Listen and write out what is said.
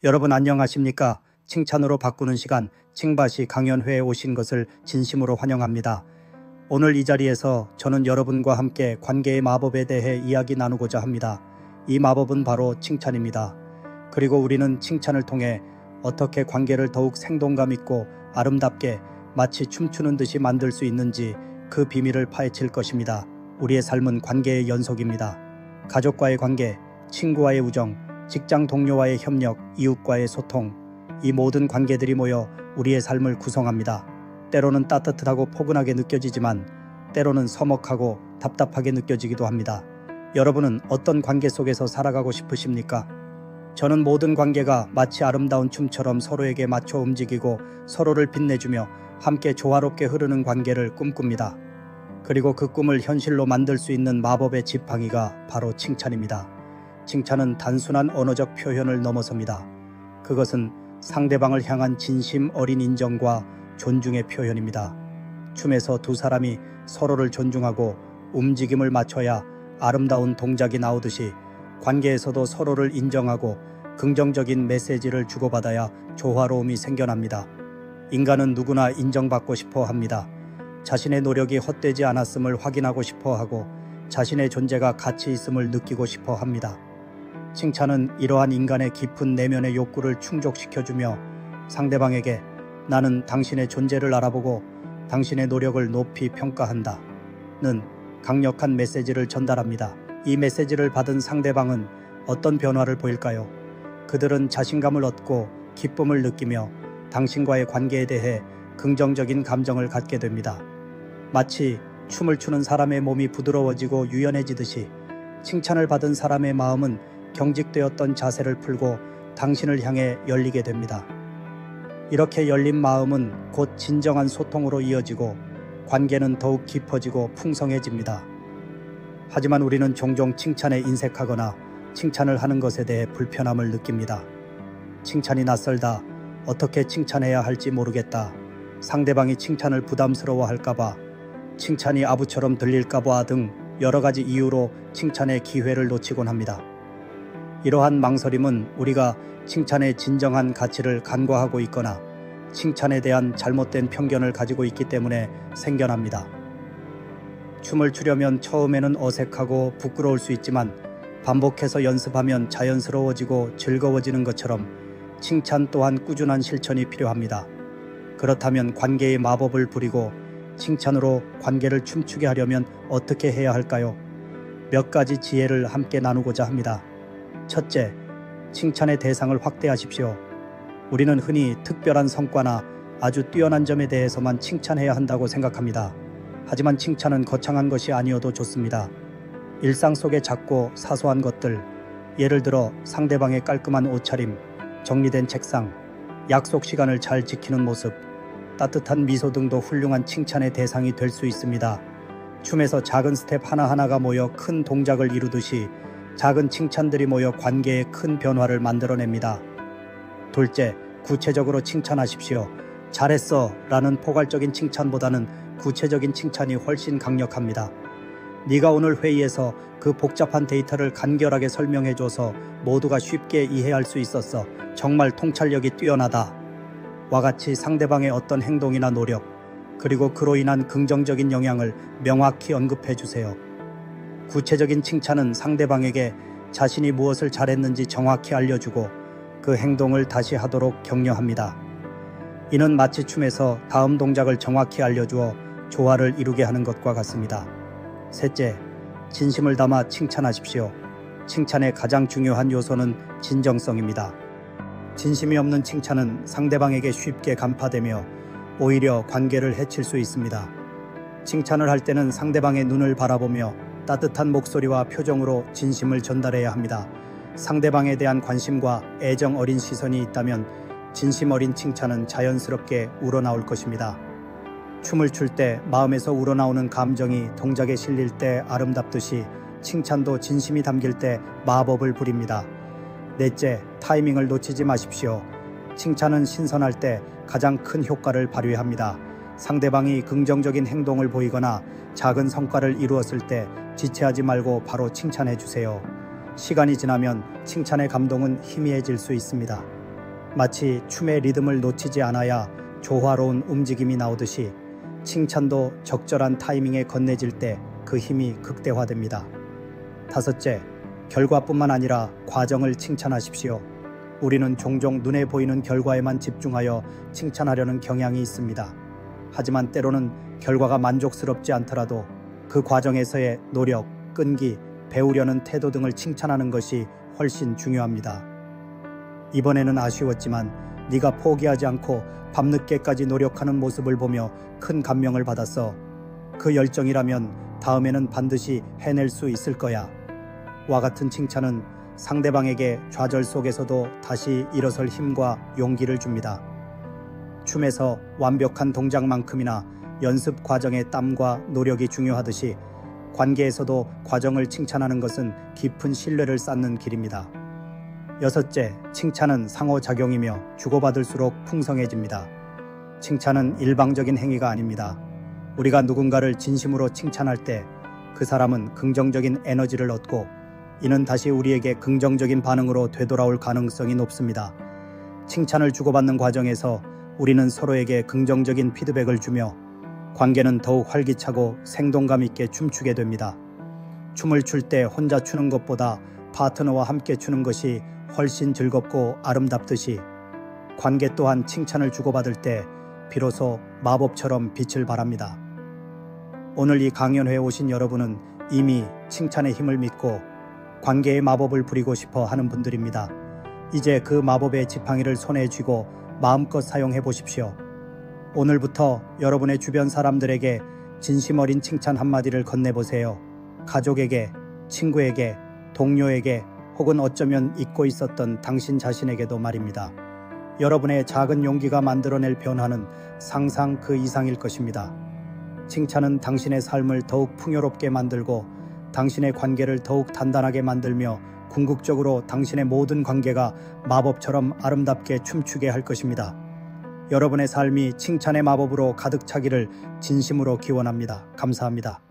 여러분 안녕하십니까? 칭찬으로 바꾸는 시간 칭바시 강연회에 오신 것을 진심으로 환영합니다. 오늘 이 자리에서 저는 여러분과 함께 관계의 마법에 대해 이야기 나누고자 합니다. 이 마법은 바로 칭찬입니다. 그리고 우리는 칭찬을 통해 어떻게 관계를 더욱 생동감 있고 아름답게 마치 춤추는 듯이 만들 수 있는지 그 비밀을 파헤칠 것입니다. 우리의 삶은 관계의 연속입니다. 가족과의 관계, 친구와의 우정, 직장 동료와의 협력, 이웃과의 소통, 이 모든 관계들이 모여 우리의 삶을 구성합니다. 때로는 따뜻하고 포근하게 느껴지지만 때로는 서먹하고 답답하게 느껴지기도 합니다. 여러분은 어떤 관계 속에서 살아가고 싶으십니까? 저는 모든 관계가 마치 아름다운 춤처럼 서로에게 맞춰 움직이고 서로를 빛내주며 함께 조화롭게 흐르는 관계를 꿈꿉니다. 그리고 그 꿈을 현실로 만들 수 있는 마법의 지팡이가 바로 칭찬입니다. 칭찬은 단순한 언어적 표현을 넘어섭니다. 그것은 상대방을 향한 진심 어린 인정과 존중의 표현입니다. 춤에서 두 사람이 서로를 존중하고 움직임을 맞춰야 아름다운 동작이 나오듯이 관계에서도 서로를 인정하고 긍정적인 메시지를 주고받아야 조화로움이 생겨납니다. 인간은 누구나 인정받고 싶어 합니다. 자신의 노력이 헛되지 않았음을 확인하고 싶어 하고 자신의 존재가 가치 있음을 느끼고 싶어 합니다. 칭찬은 이러한 인간의 깊은 내면의 욕구를 충족시켜주며 상대방에게 나는 당신의 존재를 알아보고 당신의 노력을 높이 평가한다 는 강력한 메시지를 전달합니다. 이 메시지를 받은 상대방은 어떤 변화를 보일까요? 그들은 자신감을 얻고 기쁨을 느끼며 당신과의 관계에 대해 긍정적인 감정을 갖게 됩니다. 마치 춤을 추는 사람의 몸이 부드러워지고 유연해지듯이 칭찬을 받은 사람의 마음은 경직되었던 자세를 풀고 당신을 향해 열리게 됩니다. 이렇게 열린 마음은 곧 진정한 소통으로 이어지고 관계는 더욱 깊어지고 풍성해집니다. 하지만 우리는 종종 칭찬에 인색하거나 칭찬을 하는 것에 대해 불편함을 느낍니다. 칭찬이 낯설다, 어떻게 칭찬해야 할지 모르겠다, 상대방이 칭찬을 부담스러워할까봐, 칭찬이 아부처럼 들릴까봐 등 여러 가지 이유로 칭찬의 기회를 놓치곤 합니다. 이러한 망설임은 우리가 칭찬의 진정한 가치를 간과하고 있거나 칭찬에 대한 잘못된 편견을 가지고 있기 때문에 생겨납니다. 춤을 추려면 처음에는 어색하고 부끄러울 수 있지만 반복해서 연습하면 자연스러워지고 즐거워지는 것처럼 칭찬 또한 꾸준한 실천이 필요합니다. 그렇다면 관계의 마법을 부리고 칭찬으로 관계를 춤추게 하려면 어떻게 해야 할까요? 몇 가지 지혜를 함께 나누고자 합니다. 첫째, 칭찬의 대상을 확대하십시오. 우리는 흔히 특별한 성과나 아주 뛰어난 점에 대해서만 칭찬해야 한다고 생각합니다. 하지만 칭찬은 거창한 것이 아니어도 좋습니다. 일상 속의 작고 사소한 것들, 예를 들어 상대방의 깔끔한 옷차림, 정리된 책상, 약속 시간을 잘 지키는 모습, 따뜻한 미소 등도 훌륭한 칭찬의 대상이 될 수 있습니다. 춤에서 작은 스텝 하나하나가 모여 큰 동작을 이루듯이 작은 칭찬들이 모여 관계에 큰 변화를 만들어냅니다. 둘째, 구체적으로 칭찬하십시오. 잘했어 라는 포괄적인 칭찬보다는 구체적인 칭찬이 훨씬 강력합니다. 네가 오늘 회의에서 그 복잡한 데이터를 간결하게 설명해줘서 모두가 쉽게 이해할 수 있었어. 정말 통찰력이 뛰어나다. 와 같이 상대방의 어떤 행동이나 노력, 그리고 그로 인한 긍정적인 영향을 명확히 언급해주세요. 구체적인 칭찬은 상대방에게 자신이 무엇을 잘했는지 정확히 알려주고 그 행동을 다시 하도록 격려합니다. 이는 마치 춤에서 다음 동작을 정확히 알려주어 조화를 이루게 하는 것과 같습니다. 셋째, 진심을 담아 칭찬하십시오. 칭찬의 가장 중요한 요소는 진정성입니다. 진심이 없는 칭찬은 상대방에게 쉽게 간파되며 오히려 관계를 해칠 수 있습니다. 칭찬을 할 때는 상대방의 눈을 바라보며 따뜻한 목소리와 표정으로 진심을 전달해야 합니다. 상대방에 대한 관심과 애정 어린 시선이 있다면 진심 어린 칭찬은 자연스럽게 우러나올 것입니다. 춤을 출 때 마음에서 우러나오는 감정이 동작에 실릴 때 아름답듯이 칭찬도 진심이 담길 때 마법을 부립니다. 넷째, 타이밍을 놓치지 마십시오. 칭찬은 신선할 때 가장 큰 효과를 발휘합니다. 상대방이 긍정적인 행동을 보이거나 작은 성과를 이루었을 때 지체하지 말고 바로 칭찬해 주세요. 시간이 지나면 칭찬의 감동은 희미해질 수 있습니다. 마치 춤의 리듬을 놓치지 않아야 조화로운 움직임이 나오듯이 칭찬도 적절한 타이밍에 건네질 때 그 힘이 극대화됩니다. 다섯째, 결과뿐만 아니라 과정을 칭찬하십시오. 우리는 종종 눈에 보이는 결과에만 집중하여 칭찬하려는 경향이 있습니다. 하지만 때로는 결과가 만족스럽지 않더라도 그 과정에서의 노력, 끈기, 배우려는 태도 등을 칭찬하는 것이 훨씬 중요합니다. 이번에는 아쉬웠지만 네가 포기하지 않고 밤늦게까지 노력하는 모습을 보며 큰 감명을 받았어. 그 열정이라면 다음에는 반드시 해낼 수 있을 거야. 와 같은 칭찬은 상대방에게 좌절 속에서도 다시 일어설 힘과 용기를 줍니다. 춤에서 완벽한 동작만큼이나 연습 과정의 땀과 노력이 중요하듯이 관계에서도 과정을 칭찬하는 것은 깊은 신뢰를 쌓는 길입니다. 여섯째, 칭찬은 상호작용이며 주고받을수록 풍성해집니다. 칭찬은 일방적인 행위가 아닙니다. 우리가 누군가를 진심으로 칭찬할 때 그 사람은 긍정적인 에너지를 얻고 이는 다시 우리에게 긍정적인 반응으로 되돌아올 가능성이 높습니다. 칭찬을 주고받는 과정에서 우리는 서로에게 긍정적인 피드백을 주며 관계는 더욱 활기차고 생동감 있게 춤추게 됩니다. 춤을 출 때 혼자 추는 것보다 파트너와 함께 추는 것이 훨씬 즐겁고 아름답듯이 관계 또한 칭찬을 주고받을 때 비로소 마법처럼 빛을 발합니다. 오늘 이 강연회에 오신 여러분은 이미 칭찬의 힘을 믿고 관계의 마법을 부리고 싶어 하는 분들입니다. 이제 그 마법의 지팡이를 손에 쥐고 마음껏 사용해 보십시오. 오늘부터 여러분의 주변 사람들에게 진심 어린 칭찬 한마디를 건네보세요. 가족에게, 친구에게, 동료에게 혹은 어쩌면 잊고 있었던 당신 자신에게도 말입니다. 여러분의 작은 용기가 만들어낼 변화는 상상 그 이상일 것입니다. 칭찬은 당신의 삶을 더욱 풍요롭게 만들고 당신의 관계를 더욱 단단하게 만들며 궁극적으로 당신의 모든 관계가 마법처럼 아름답게 춤추게 할 것입니다. 여러분의 삶이 칭찬의 마법으로 가득 차기를 진심으로 기원합니다. 감사합니다.